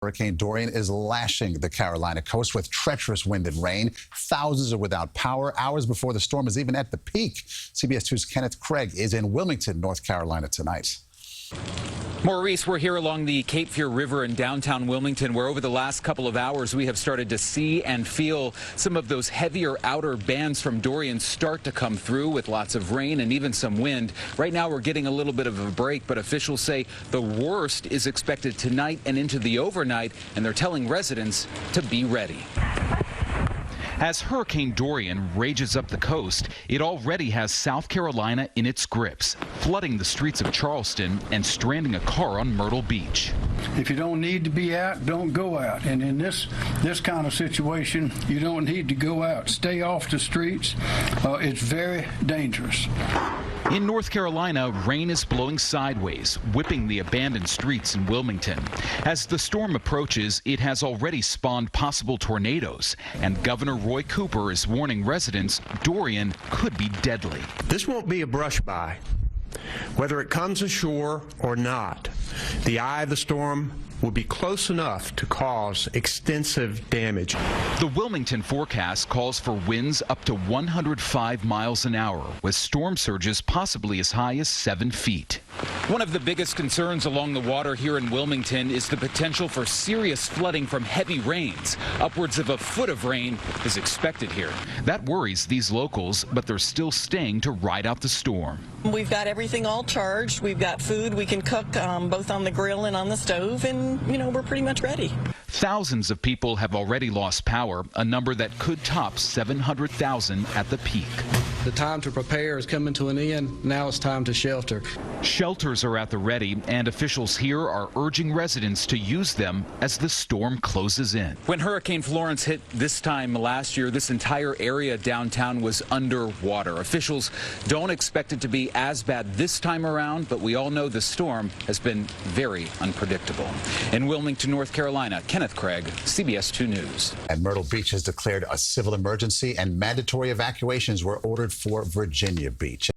Hurricane Dorian is lashing the Carolina coast with treacherous wind and rain. Thousands are without power hours before the storm is even at the peak. CBS 2's Kenneth Craig is in Wilmington, North Carolina tonight. Maurice, we're here along the Cape Fear River in downtown Wilmington, where over the last couple of hours we have started to see and feel some of those heavier outer bands from Dorian start to come through with lots of rain and even some wind. Right now we're getting a little bit of a break, but officials say the worst is expected tonight and into the overnight, and they're telling residents to be ready. As Hurricane Dorian rages up the coast, it already has South Carolina in its grips, flooding the streets of Charleston and stranding a car on Myrtle Beach. If you don't need to be out, don't go out. And in this kind of situation, you don't need to go out. Stay off the streets. It's very dangerous. In North Carolina, rain is blowing sideways, whipping the abandoned streets in Wilmington. As the storm approaches, it has already spawned possible tornadoes, and Governor Roy Cooper is warning residents Dorian could be deadly. This won't be a brush by. Whether it comes ashore or not, the eye of the storm will be close enough to cause extensive damage. The Wilmington forecast calls for winds up to 105 miles an hour, with storm surges possibly as high as 7 feet. One of the biggest concerns along the water here in Wilmington is the potential for serious flooding from heavy rains. Upwards of a foot of rain is expected here. That worries these locals, but they're still staying to ride out the storm. We've got everything all charged. We've got food we can cook both on the grill and on the stove, and we're pretty much ready. Thousands of people have already lost power, a number that could top 700,000 at the peak. The time to prepare is coming to an end. Now it's time to shelter. Shelters are at the ready, and officials here are urging residents to use them as the storm closes in. When Hurricane Florence hit this time last year, this entire area downtown was underwater. Officials don't expect it to be as bad this time around, but we all know the storm has been very unpredictable. In Wilmington, North Carolina, Kenneth Craig, CBS 2 News. And Myrtle Beach has declared a civil emergency, and mandatory evacuations were ordered for Virginia Beach.